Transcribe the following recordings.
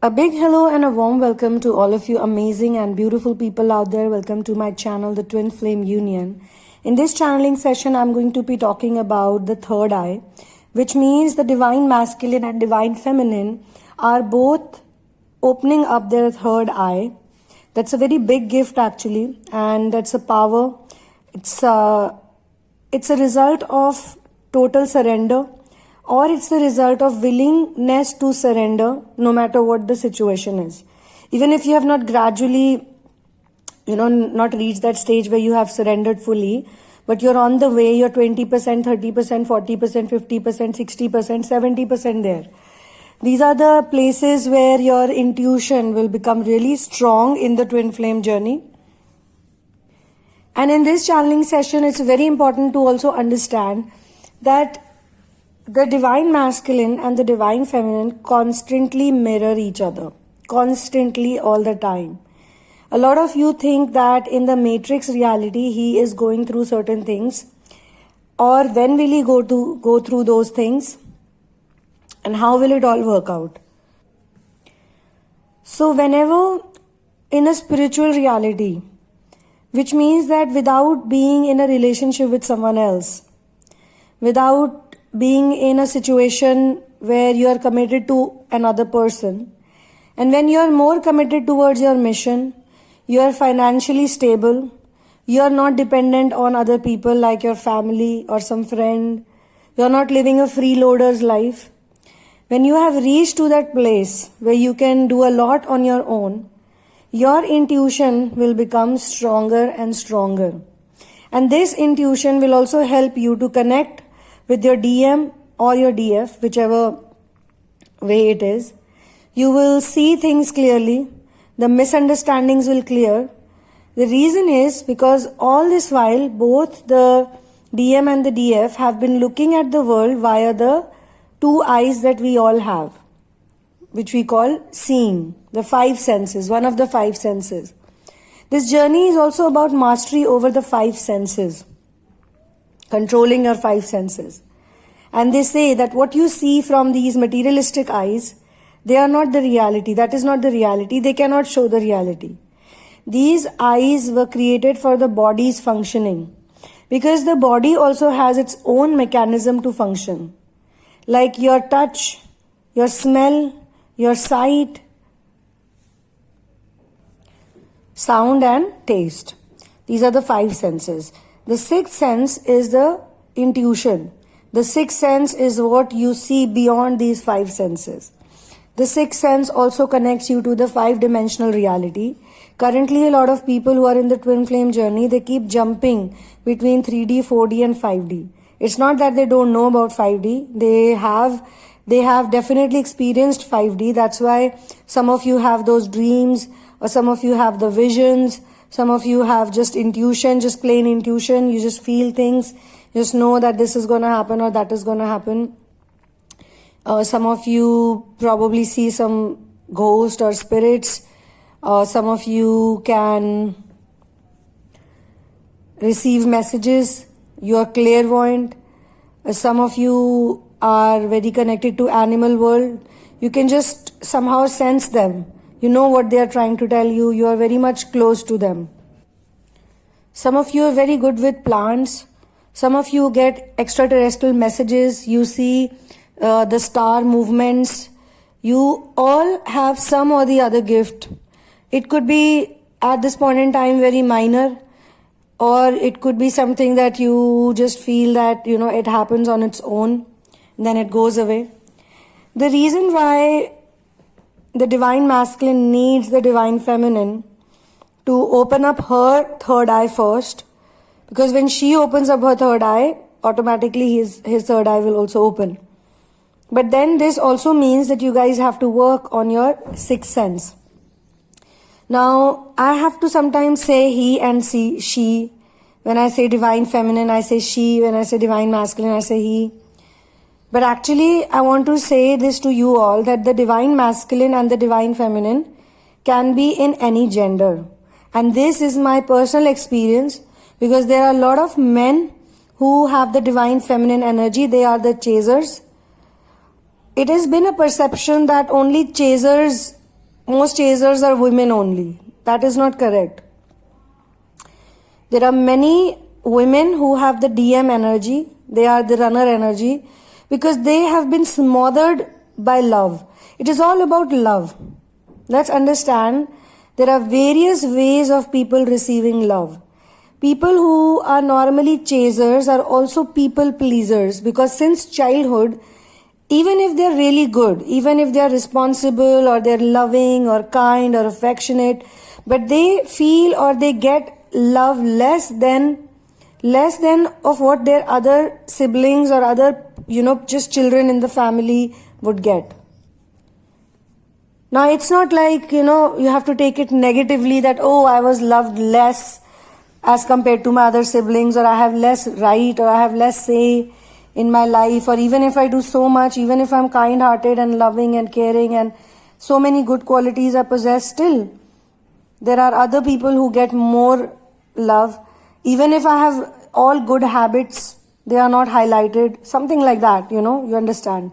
A big hello and a warm welcome to all of you amazing and beautiful people out there. Welcome to my channel, The Twin Flame Union. In this channeling session, I'm going to be talking about the third eye, which means the divine masculine and divine feminine are both opening up their third eye. That's a very big gift actually, and that's a power. It's a result of total surrender, or it's the result of willingness to surrender no matter what the situation is. Even if you have not gradually, not reached that stage where you have surrendered fully, but you're on the way, you're 20%, 30%, 40%, 50%, 60%, 70% there. These are the places where your intuition will become really strong in the twin flame journey. And in this channeling session, it's very important to also understand that the divine masculine and the divine feminine constantly mirror each other, constantly, all the time. A lot of you think that in the matrix reality, he is going through certain things, or when will he go through those things, and how will it all work out? So whenever in a spiritual reality, which means that without being in a relationship with someone else, without being in a situation where you are committed to another person, and when you are more committed towards your mission, you are financially stable, you are not dependent on other people like your family or some friend, you are not living a freeloader's life. When you have reached to that place where you can do a lot on your own, your intuition will become stronger and stronger. And this intuition will also help you to connect with your DM or your DF, whichever way it is. You will see things clearly. The misunderstandings will clear. The reason is because all this while, both the DM and the DF have been looking at the world via the two eyes that we all have, which we call seeing, the five senses, one of the five senses. This journey is also about mastery over the five senses, controlling your five senses. And they say that what you see from these materialistic eyes, they are not the reality. That is not the reality. They cannot show the reality. These eyes were created for the body's functioning, because the body also has its own mechanism to function. Like your touch, your smell, your sight, sound and taste. These are the five senses. The sixth sense is the intuition. The sixth sense is what you see beyond these five senses. The sixth sense also connects you to the five-dimensional reality. Currently, a lot of people who are in the twin flame journey, they keep jumping between 3D, 4D and 5D. It's not that they don't know about 5D. They have definitely experienced 5D. That's why some of you have those dreams, or some of you have the visions, some of you have just intuition, just plain intuition. You just feel things, just know that this is going to happen or that is going to happen. Some of you probably see some ghost or spirits. Some of you can receive messages. You are clairvoyant. Some of you are very connected to animal world. You can just somehow sense them. You know what they are trying to tell you. You are very much close to them. Some of you are very good with plants. Some of you get extraterrestrial messages. You see the star movements. You all have some or the other gift. It could be at this point in time very minor, or it could be something that you just feel that, it happens on its own, then it goes away. The reason why the divine masculine needs the divine feminine to open up her third eye first, because when she opens up her third eye, automatically his third eye will also open. But then this also means that you guys have to work on your sixth sense. Now, I have to sometimes say he and she. When I say divine feminine, I say she. When I say divine masculine, I say he. But actually, I want to say this to you all, that the divine masculine and the divine feminine can be in any gender. And this is my personal experience, because there are a lot of men who have the divine feminine energy. They are the chasers. It has been a perception that only chasers most chasers are women only. That is not correct. There are many women who have the DM energy, they are the runner energy, because they have been smothered by love. It is all about love. Let's understand there are various ways of people receiving love. People who are normally chasers are also people pleasers, because since childhood, even if they're really good, even if they're responsible or they're loving or kind or affectionate, but they feel or they get love less than of what their other siblings or other, just children in the family would get. Now it's not like, you have to take it negatively that, oh, I was loved less as compared to my other siblings, or I have less right, or I have less say in my life, or even if I do so much, even if I'm kind-hearted and loving and caring and so many good qualities I possess, still there are other people who get more love. Even if I have all good habits, they are not highlighted, something like that, you understand.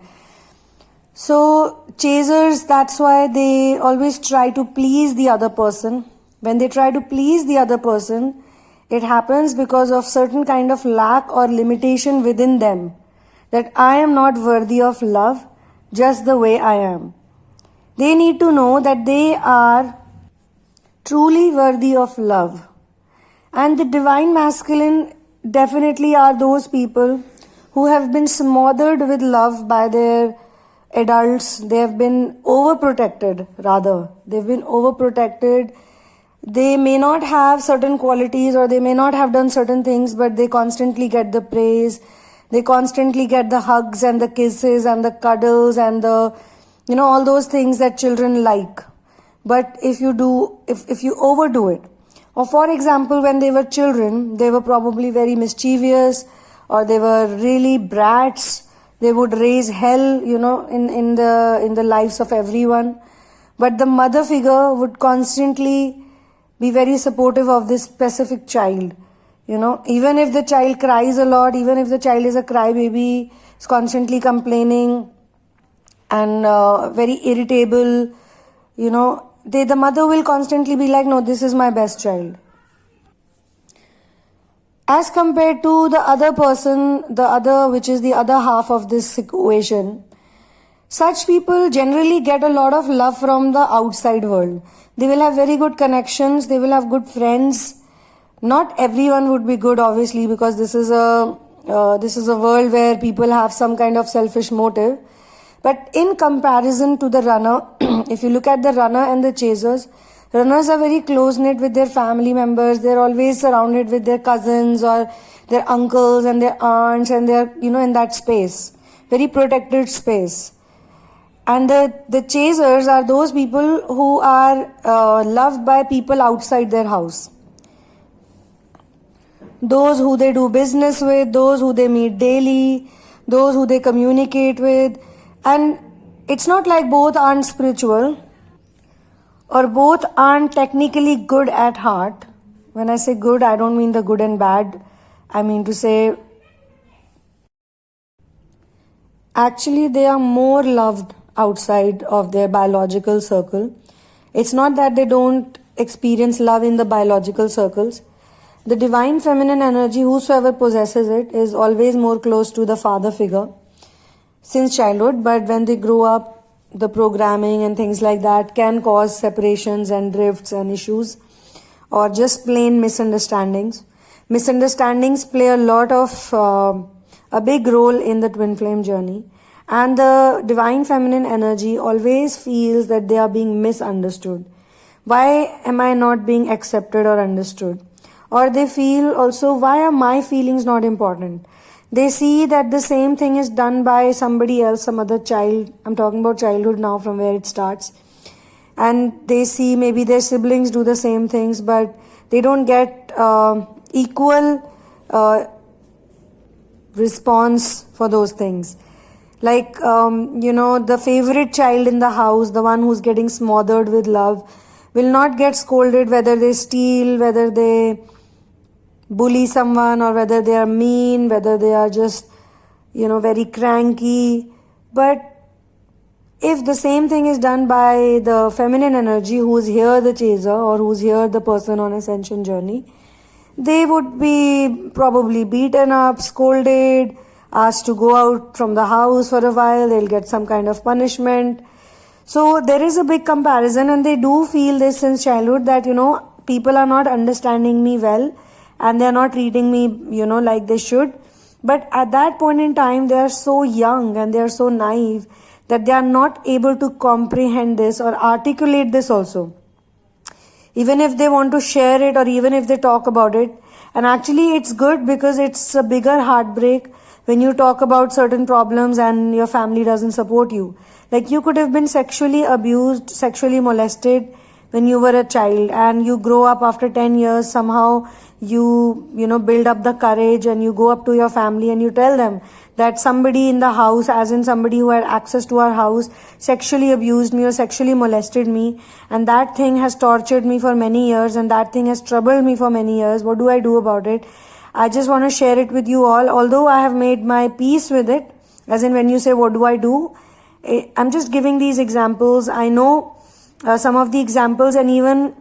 So chasers, that's why they always try to please the other person. When they try to please the other person, it happens because of certain kind of lack or limitation within them, that I am not worthy of love just the way I am. They need to know that they are truly worthy of love. And the divine masculine definitely are those people who have been smothered with love by their adults. They have been overprotected, rather. They've been overprotected. They may not have certain qualities, or they may not have done certain things, but they constantly get the praise. They constantly get the hugs and the kisses and the cuddles and the, all those things that children like. But if you overdo it, or for example, when they were children, they were probably very mischievous, or they were really brats. They would raise hell, in the lives of everyone. But the mother figure would constantly be very supportive of this specific child. Even if the child cries a lot, even if the child is a crybaby, is constantly complaining and very irritable, the mother will constantly be like, no, this is my best child. As compared to the other person, which is the other half of this equation, such people generally get a lot of love from the outside world. They will have very good connections, they will have good friends. Not everyone would be good, obviously, because this is a world where people have some kind of selfish motive. But in comparison to the runner, if you look at the runner and the chasers, runners are very close-knit with their family members. They're always surrounded with their cousins or their uncles and their aunts, and they're, in that space, very protected space. And the chasers are those people who are loved by people outside their house. Those who they do business with, those who they meet daily, those who they communicate with. And it's not like both aren't spiritual or both aren't technically good at heart. When I say good, I don't mean the good and bad. I mean to say, actually they are more loved outside of their biological circle. It's not that they don't experience love in the biological circles. The divine feminine energy, whosoever possesses it, is always more close to the father figure since childhood, but when they grow up, the programming and things like that can cause separations and drifts and issues, or just plain misunderstandings. Misunderstandings play a big role in the twin flame journey. And the divine feminine energy always feels that they are being misunderstood. Why am I not being accepted or understood? Or they feel also, why are my feelings not important? They see that the same thing is done by somebody else, some other child. I'm talking about childhood now, from where it starts. And they see maybe their siblings do the same things, but they don't get equal response for those things. Like, the favorite child in the house, the one who's getting smothered with love, will not get scolded whether they steal, whether they bully someone, or whether they are mean, whether they are just, very cranky. But if the same thing is done by the feminine energy, who's here the chaser or who's here the person on ascension journey, they would be probably beaten up, scolded, asked to go out from the house for a while, they'll get some kind of punishment. So there is a big comparison, and they do feel this since childhood that, people are not understanding me well and they're not treating me, like they should. But at that point in time, they are so young and they are so naive that they are not able to comprehend this or articulate this also. Even if they want to share it or even if they talk about it. And actually it's good because it's a bigger heartbreak when you talk about certain problems and your family doesn't support you. Like you could have been sexually abused, sexually molested when you were a child, and you grow up after 10 years, somehow you build up the courage and you go up to your family and you tell them that somebody in the house, as in somebody who had access to our house, sexually abused me or sexually molested me, and that thing has tortured me for many years and that thing has troubled me for many years. What do I do about it? I just want to share it with you all, although I have made my peace with it. As in, when you say what do I do, I'm just giving these examples. I know some of the examples, and even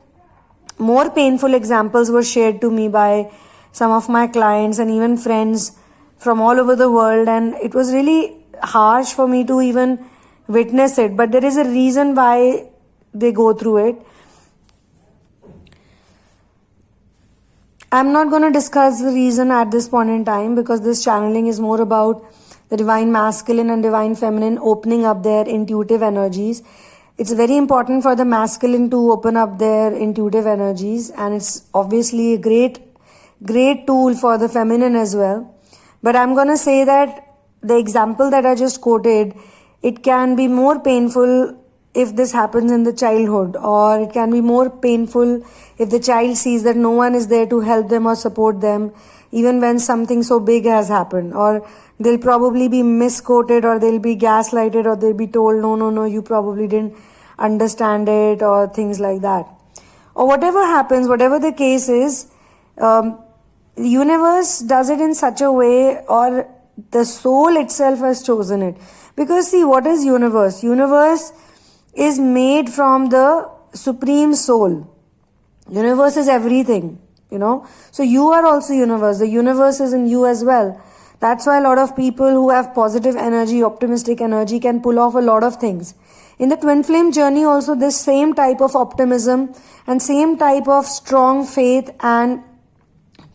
more painful examples were shared to me by some of my clients and even friends from all over the world, and it was really harsh for me to even witness it. But there is a reason why they go through it. I'm not going to discuss the reason at this point in time, because this channeling is more about the divine masculine and divine feminine opening up their intuitive energies. It's very important for the masculine to open up their intuitive energies, and it's obviously a great tool for the feminine as well. But I'm going to say that the example that I just quoted, it can be more painful if this happens in the childhood, or it can be more painful if the child sees that no one is there to help them or support them, even when something so big has happened. Or they'll probably be misquoted, or they'll be gaslighted, or they'll be told, no, you probably didn't understand it, or things like that. Or whatever happens, whatever the case is, the universe does it in such a way, or the soul itself has chosen it. Because see, what is universe? Universe is made from the supreme soul. Universe is everything, So you are also universe. The universe is in you as well. That's why a lot of people who have positive energy, optimistic energy, can pull off a lot of things. In the twin flame journey also, this same type of optimism and same type of strong faith and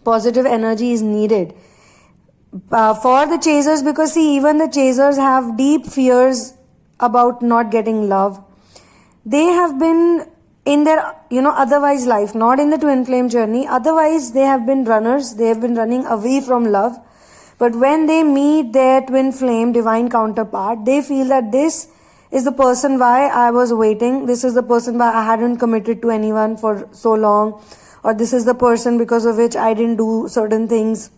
positive energy is needed for the chasers, because see, even the chasers have deep fears about not getting love. They have been in their, otherwise life, not in the twin flame journey. Otherwise, they have been runners. They have been running away from love. But when they meet their twin flame divine counterpart, they feel that this is the person why I was waiting. This is the person why I hadn't committed to anyone for so long. Or this is the person because of which I didn't do certain things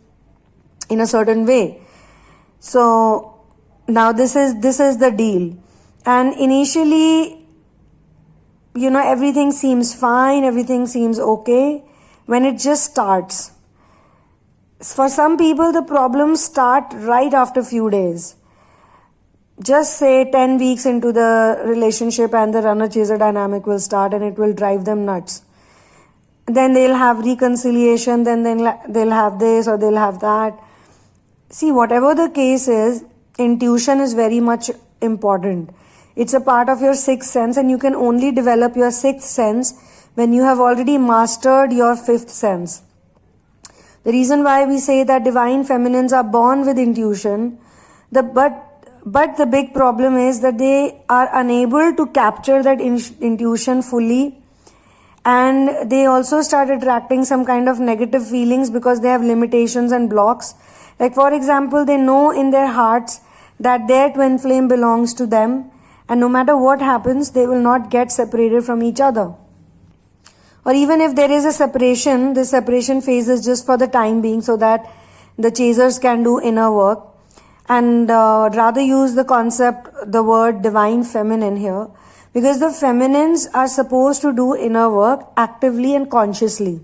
in a certain way. So now this is the deal. And initially, everything seems fine, everything seems okay when it just starts. For some people, the problems start right after few days. Just say 10 weeks into the relationship and the runner-chaser dynamic will start, and it will drive them nuts. Then they'll have reconciliation, then they'll have this or they'll have that. See, whatever the case is, intuition is very much important. It's a part of your sixth sense, and you can only develop your sixth sense when you have already mastered your fifth sense. The reason why we say that divine feminines are born with intuition, but the big problem is that they are unable to capture that intuition fully, and they also start attracting some kind of negative feelings because they have limitations and blocks. Like for example, they know in their hearts that their twin flame belongs to them, and no matter what happens, they will not get separated from each other. Or even if there is a separation, the separation phase is just for the time being so that the chasers can do inner work. And rather use the word divine feminine here, because the feminines are supposed to do inner work actively and consciously.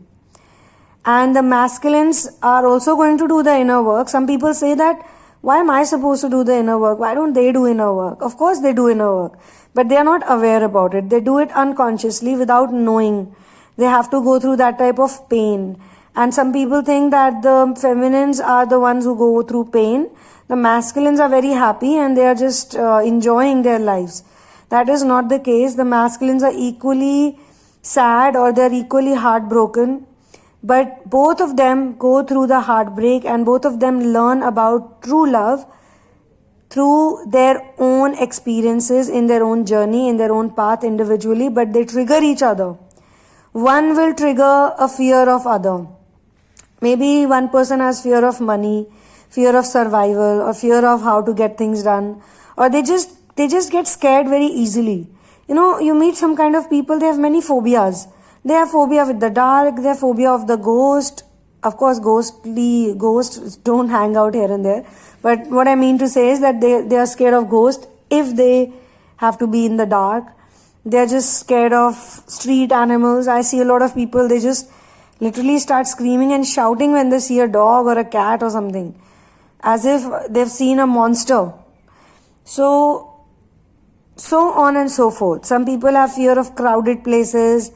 And the masculines are also going to do the inner work. Some people say that Why am I supposed to do the inner work? Why don't they do inner work? Of course they do inner work, but they are not aware about it. They do it unconsciously without knowing. They have to go through that type of pain. And some people think that the feminines are the ones who go through pain. The masculines are very happy and they are just enjoying their lives. That is not the case. The masculines are equally sad or they are equally heartbroken. But both of them go through the heartbreak and both of them learn about true love through their own experiences in their own journey, in their own path individually, but they trigger each other. One will trigger a fear of other. Maybe one person has fear of money, fear of survival, or fear of how to get things done, or they just get scared very easily. You meet some kind of people, they have many phobias. They have phobia with the dark, they have phobia of the ghost. Of course, ghosts don't hang out here and there. But what I mean to say is that they are scared of ghosts if they have to be in the dark. They're just scared of street animals. I see a lot of people, they just literally start screaming and shouting when they see a dog or a cat or something, as if they've seen a monster. So on and so forth. Some people have fear of crowded places.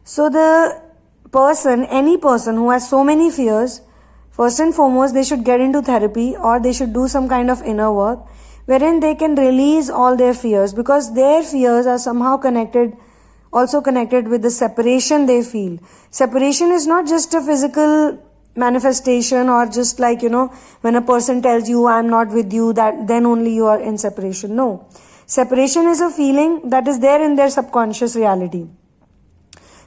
So any person who has so many fears, first and foremost, they should get into therapy or they should do some kind of inner work wherein they can release all their fears, because their fears are somehow also connected with the separation they feel. Separation is not just a physical manifestation or just like, when a person tells you, I'm not with you, that then only you are in separation. No. Separation is a feeling that is there in their subconscious reality.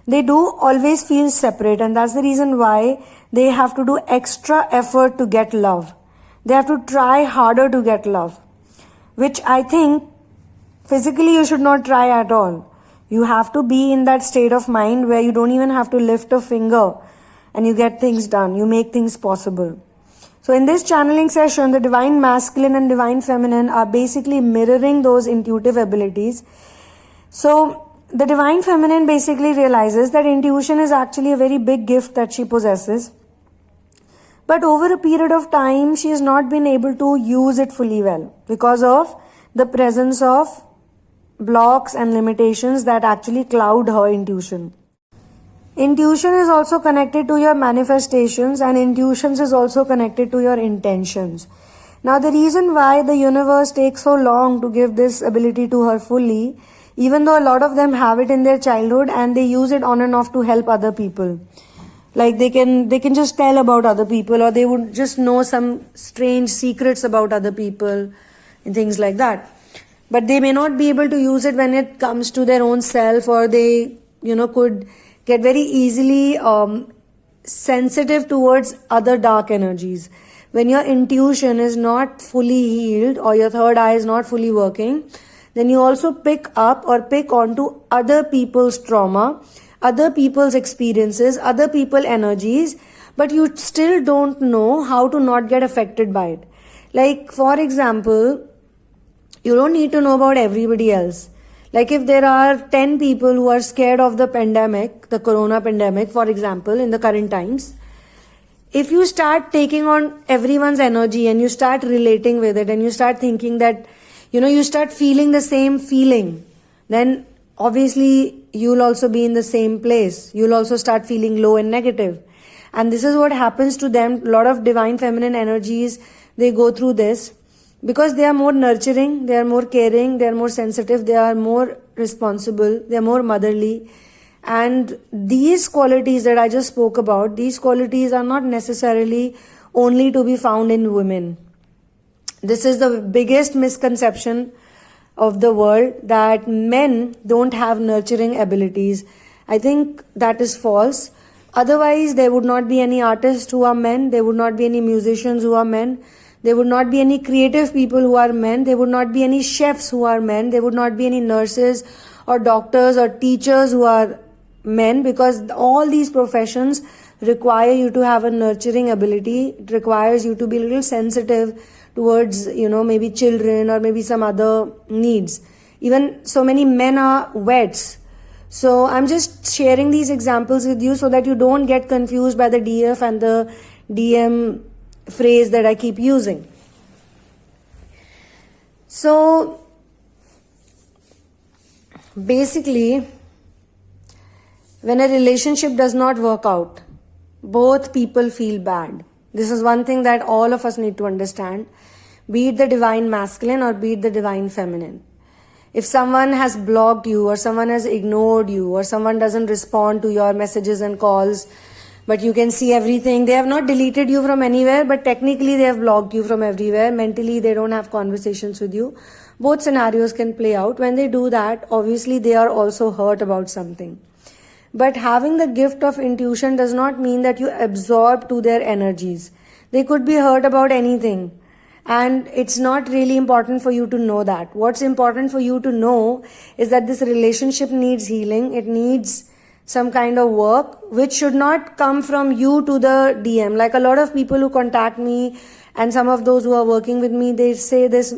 They do always feel separate, and that's the reason why they have to do extra effort to get love. They have to try harder to get love, which I think physically you should not try at all. You have to be in that state of mind where you don't even have to lift a finger and you get things done. You make things possible. So in this channeling session, the divine masculine and divine feminine are basically mirroring those intuitive abilities. So the divine feminine basically realizes that intuition is actually a very big gift that she possesses. But over a period of time, she has not been able to use it fully well because of the presence of blocks and limitations that actually cloud her intuition. Intuition is also connected to your manifestations, and intuitions is also connected to your intentions. Now, the reason why the universe takes so long to give this ability to her fully, even though a lot of them have it in their childhood and they use it on and off to help other people. Like they can just tell about other people, or they would just know some strange secrets about other people and things like that. But they may not be able to use it when it comes to their own self, or they, could get very easily sensitive towards other dark energies. When your intuition is not fully healed or your third eye is not fully working, then you also pick onto other people's trauma, other people's experiences, other people's energies, but you still don't know how to not get affected by it. Like, for example, you don't need to know about everybody else. Like if there are 10 people who are scared of the pandemic, the corona pandemic, for example, in the current times, if you start taking on everyone's energy and you start relating with it and you start thinking that, you start feeling the same feeling, then obviously you'll also be in the same place. You'll also start feeling low and negative. And this is what happens to them. A lot of divine feminine energies, they go through this because they are more nurturing, they are more caring, they are more sensitive, they are more responsible, they are more motherly. And these qualities that I just spoke about, these qualities are not necessarily only to be found in women. This is the biggest misconception of the world, that men don't have nurturing abilities. I think that is false. Otherwise, there would not be any artists who are men, there would not be any musicians who are men, there would not be any creative people who are men, there would not be any chefs who are men, there would not be any nurses or doctors or teachers who are men, because all these professions require you to have a nurturing ability. It requires you to be a little sensitive towards, maybe children or maybe some other needs. Even so many men are vets. So I'm just sharing these examples with you so that you don't get confused by the DF and the DM phrase that I keep using. So basically, when a relationship does not work out, both people feel bad. This is one thing that all of us need to understand, be it the divine masculine or be it the divine feminine. If someone has blocked you or someone has ignored you or someone doesn't respond to your messages and calls, but you can see everything, they have not deleted you from anywhere, but technically they have blocked you from everywhere. Mentally, they don't have conversations with you. Both scenarios can play out. When they do that, obviously they are also hurt about something. But having the gift of intuition does not mean that you absorb to their energies. They could be hurt about anything. And it's not really important for you to know that. What's important for you to know is that this relationship needs healing. It needs some kind of work, which should not come from you to the DM. Like a lot of people who contact me and some of those who are working with me, they say this,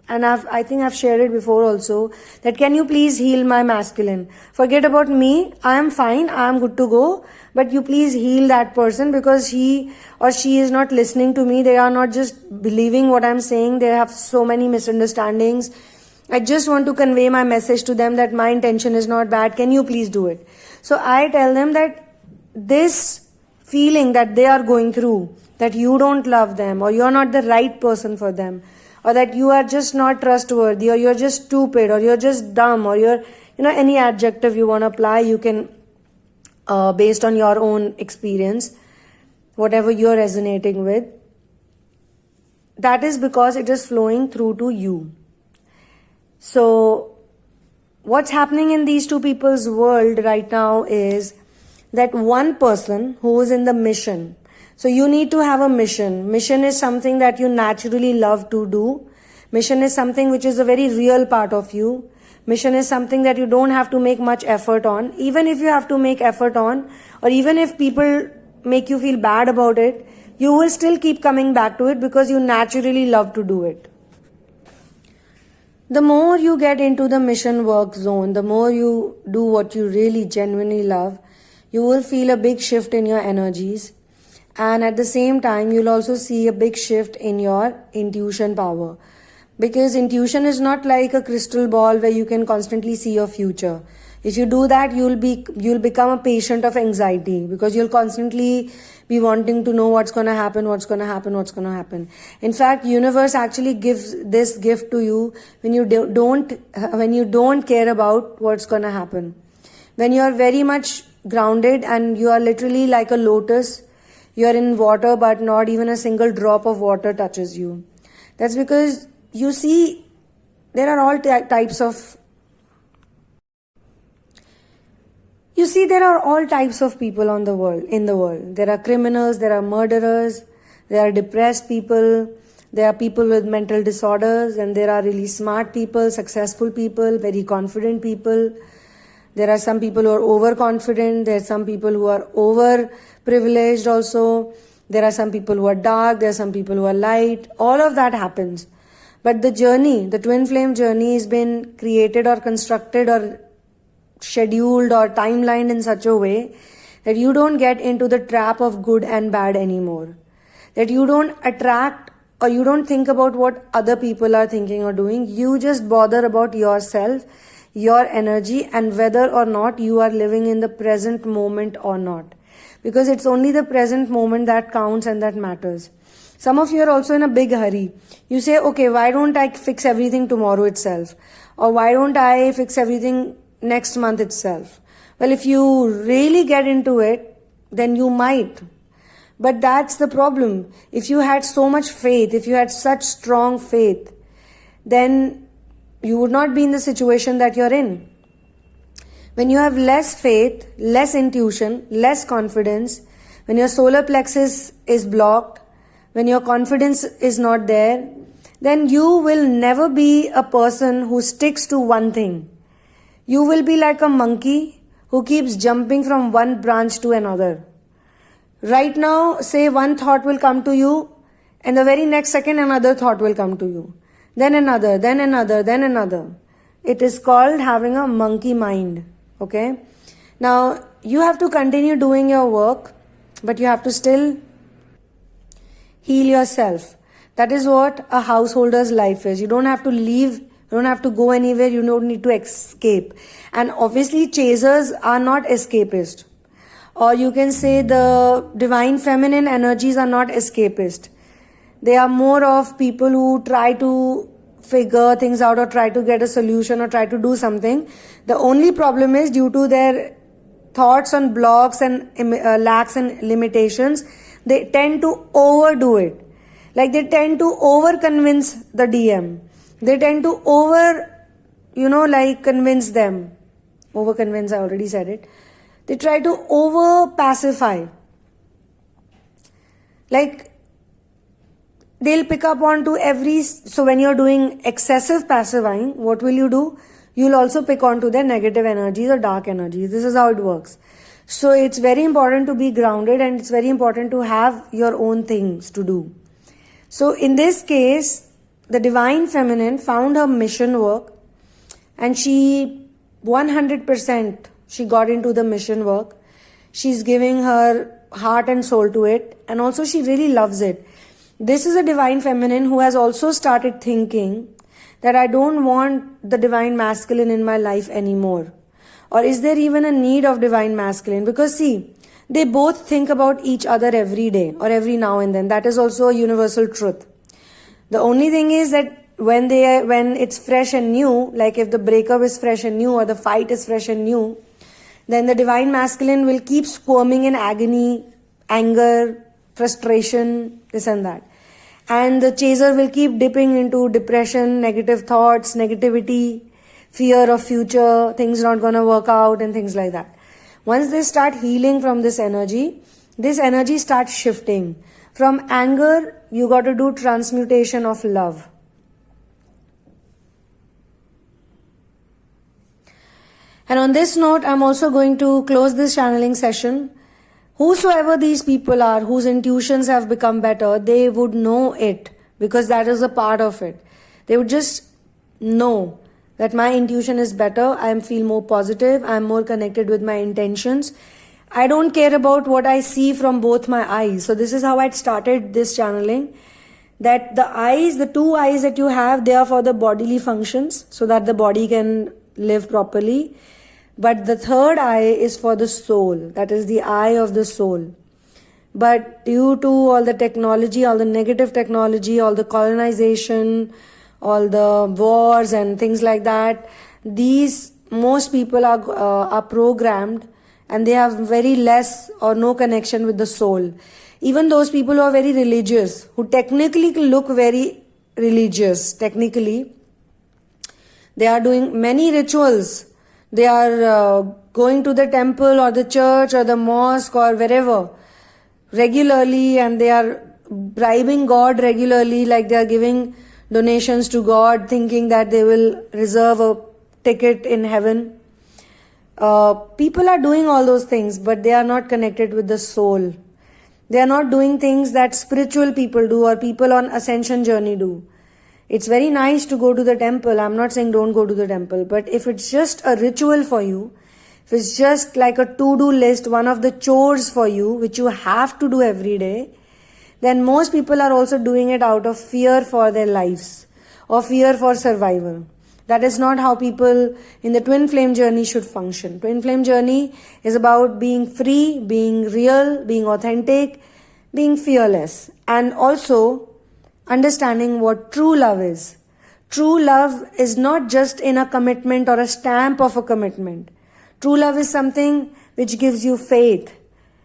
and I think I've shared it before also, that can you please heal my masculine? Forget about me. I am fine. I am good to go. But you please heal that person, because he or she is not listening to me. They are not just believing what I'm saying. They have so many misunderstandings. I just want to convey my message to them that my intention is not bad. Can you please do it? So I tell them that this feeling that they are going through, that you don't love them or you're not the right person for them, or that you are just not trustworthy, or you're just stupid, or you're just dumb, or you're, any adjective you want to apply, you can, based on your own experience, whatever you're resonating with, that is because it is flowing through to you. So what's happening in these two people's world right now is that one person who is in the mission. So you need to have a mission. Mission is something that you naturally love to do. Mission is something which is a very real part of you. Mission is something that you don't have to make much effort on. Even if you have to make effort on, or even if people make you feel bad about it, you will still keep coming back to it because you naturally love to do it. The more you get into the mission work zone, the more you do what you really genuinely love, you will feel a big shift in your energies. And at the same time, you'll also see a big shift in your intuition power. Because intuition is not like a crystal ball where you can constantly see your future. If you do that, you'll become a patient of anxiety, because you'll constantly be wanting to know what's going to happen, what's going to happen, what's going to happen. In fact, universe actually gives this gift to you when you don't care about what's going to happen. When you are very much grounded and you are literally like a lotus, you are in water, but not even a single drop of water touches you. That's because you see, there are all types of people in the world. There are criminals, there are murderers, there are depressed people, there are people with mental disorders, and there are really smart people, successful people, very confident people. There are some people who are overconfident. There are some people who are over-privileged also. There are some people who are dark. There are some people who are light. All of that happens. But the journey, the twin flame journey, has been created or constructed or scheduled or timelined in such a way that you don't get into the trap of good and bad anymore. That you don't attract or you don't think about what other people are thinking or doing. You just bother about yourself, your energy, and whether or not you are living in the present moment or not. Because it's only the present moment that counts and that matters. Some of you are also in a big hurry. You say, okay, why don't I fix everything tomorrow itself? Or why don't I fix everything next month itself? Well, if you really get into it, then you might. But that's the problem. If you had so much faith, if you had such strong faith, then you would not be in the situation that you're in. When you have less faith, less intuition, less confidence, when your solar plexus is blocked, when your confidence is not there, then you will never be a person who sticks to one thing. You will be like a monkey who keeps jumping from one branch to another. Right now, say one thought will come to you, and the very next second another thought will come to you. Then another, then another, then another. It is called having a monkey mind. Okay? Now, you have to continue doing your work, but you have to still heal yourself. That is what a householder's life is. You don't have to leave, you don't have to go anywhere, you don't need to escape. And obviously, chasers are not escapist. Or you can say the divine feminine energies are not escapist. They are more of people who try to figure things out or try to get a solution or try to do something. The only problem is due to their thoughts on blocks and lacks and limitations, they tend to overdo it. Like they tend to over convince the DM. They tend to convince them. Over convince, I already said it. They try to over pacify. Like they'll pick up onto so when you're doing excessive pacifying, what will you do? You'll also pick onto their negative energies or dark energies. This is how it works. So it's very important to be grounded, and it's very important to have your own things to do. So in this case, the divine feminine found her mission work, and she 100% she got into the mission work. She's giving her heart and soul to it, and also she really loves it. This is a divine feminine who has also started thinking that I don't want the divine masculine in my life anymore. Or is there even a need of divine masculine? Because see, they both think about each other every day or every now and then. That is also a universal truth. The only thing is that when it's fresh and new, like if the breakup is fresh and new or the fight is fresh and new, then the divine masculine will keep squirming in agony, anger, frustration, this and that. And the chaser will keep dipping into depression, negative thoughts, negativity, fear of future, things not gonna work out and things like that. Once they start healing from this energy starts shifting. From anger, you got to do transmutation of love. And on this note, I'm also going to close this channeling session. Whosoever these people are, whose intuitions have become better, they would know it, because that is a part of it. They would just know that my intuition is better, I feel more positive, I'm more connected with my intentions. I don't care about what I see from both my eyes. So this is how I started this channeling. That the two eyes that you have, they are for the bodily functions, so that the body can live properly. But the third eye is for the soul. That is the eye of the soul. But due to all the technology, all the negative technology, all the colonization, all the wars and things like that, most people are programmed, and they have very less or no connection with the soul. Even those people who are very religious, who technically look very religious, they are doing many rituals. They are going to the temple or the church or the mosque or wherever regularly, and they are bribing God regularly, like they are giving donations to God, thinking that they will reserve a ticket in heaven. People are doing all those things, but they are not connected with the soul. They are not doing things that spiritual people do or people on ascension journey do. It's very nice to go to the temple. I'm not saying don't go to the temple, but if it's just a ritual for you, if it's just like a to-do list, one of the chores for you, which you have to do every day, then most people are also doing it out of fear for their lives or fear for survival. That is not how people in the twin flame journey should function. Twin flame journey is about being free, being real, being authentic, being fearless, and also understanding what true love is. True love is not just in a commitment or a stamp of a commitment. True love is something which gives you faith,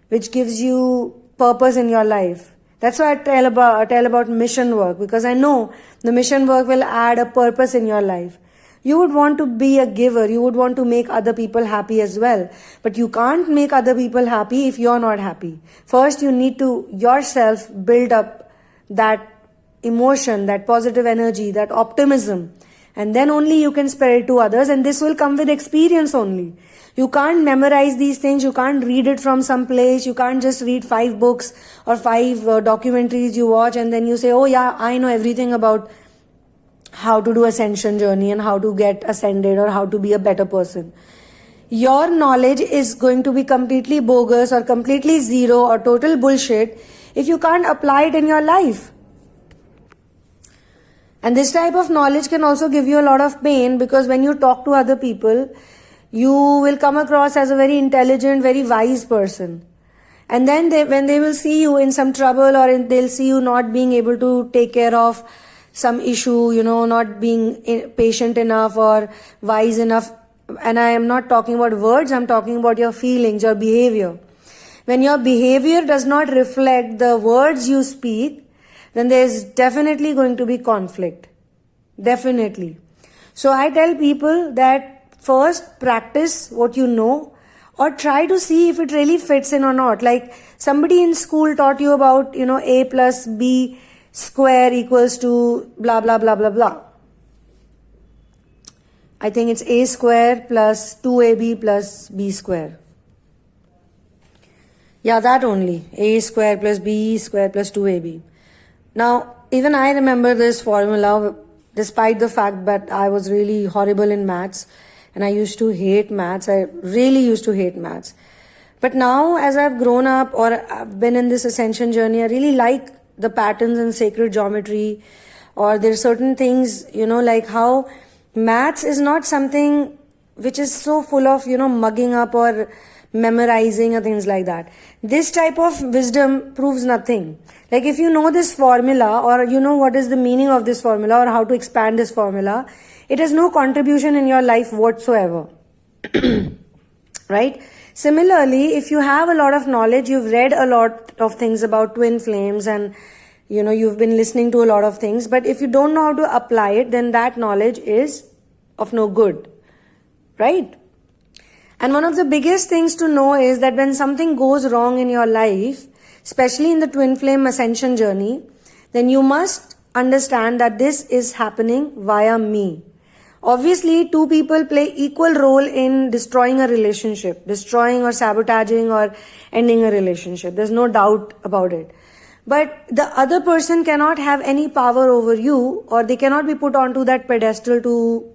which gives you purpose in your life. That's why I tell about mission work, because I know the mission work will add a purpose in your life. You would want to be a giver. You would want to make other people happy as well. But you can't make other people happy if you're not happy. First, you need to yourself build up that emotion, that positive energy, that optimism. And then only you can spread it to others. And this will come with experience only. You can't memorize these things. You can't read it from some place. You can't just read 5 books or 5 documentaries you watch and then you say, oh yeah, I know everything about how to do ascension journey and how to get ascended or how to be a better person. Your knowledge is going to be completely bogus or completely zero or total bullshit if you can't apply it in your life. And this type of knowledge can also give you a lot of pain, because when you talk to other people, you will come across as a very intelligent, very wise person. And then when they will see you in some trouble, or they'll see you not being able to take care of some issue, not being patient enough or wise enough. And I am not talking about words, I'm talking about your feelings, your behavior. When your behavior does not reflect the words you speak, then there's definitely going to be conflict. Definitely. So I tell people that first practice what you know, or try to see if it really fits in or not. Like somebody in school taught you about, a plus b square equals to blah, blah, blah, blah, blah. I think it's a square plus 2ab plus b square. Yeah, that only. A square plus b square plus 2ab. Now, even I remember this formula, despite the fact that I was really horrible in maths and I used to hate maths. I really used to hate maths. But now, as I've grown up or I've been in this ascension journey, I really like the patterns in sacred geometry, or there are certain things, like how maths is not something which is so full of, mugging up or memorizing or things like that. This type of wisdom proves nothing. Like if you know this formula, or you know what is the meaning of this formula, or how to expand this formula, it has no contribution in your life whatsoever. Right? Similarly, if you have a lot of knowledge, you've read a lot of things about twin flames, and you've been listening to a lot of things, but if you don't know how to apply it, then that knowledge is of no good. Right? And one of the biggest things to know is that when something goes wrong in your life, especially in the twin flame ascension journey, then you must understand that this is happening via me. Obviously, two people play equal role in destroying a relationship, destroying or sabotaging or ending a relationship. There's no doubt about it. But the other person cannot have any power over you, or they cannot be put onto that pedestal to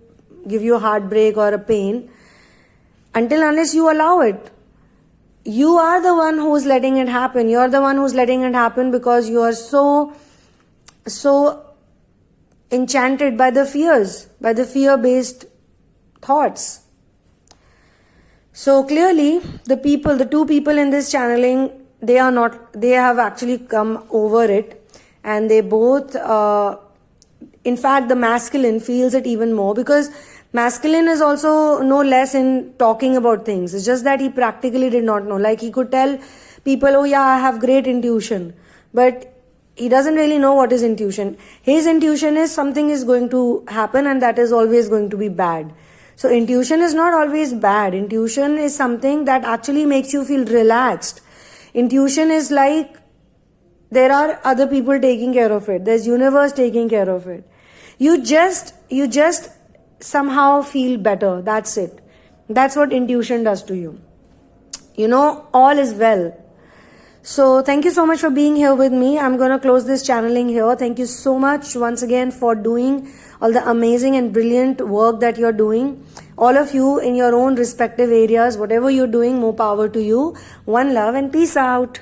give you a heartbreak or a pain, until unless you allow it. You are the one who's letting it happen. You're the one who's letting it happen because you are so enchanted by the fears, by the fear-based thoughts. So clearly, the two people in this channeling, they have actually come over it, and they both, in fact, the masculine feels it even more, because masculine is also no less in talking about things. It's just that he practically did not know. Like he could tell people, oh yeah, I have great intuition. But he doesn't really know what is intuition. His intuition is something is going to happen, and that is always going to be bad. So intuition is not always bad. Intuition is something that actually makes you feel relaxed. Intuition is like there are other people taking care of it. There's universe taking care of it. You just somehow feel better. That's it. That's what intuition does to you. All is well. So thank you so much for being here with me. I'm going to close this channeling here. Thank you so much once again for doing all the amazing and brilliant work that you're doing. All of you in your own respective areas, whatever you're doing, more power to you. One love and peace out.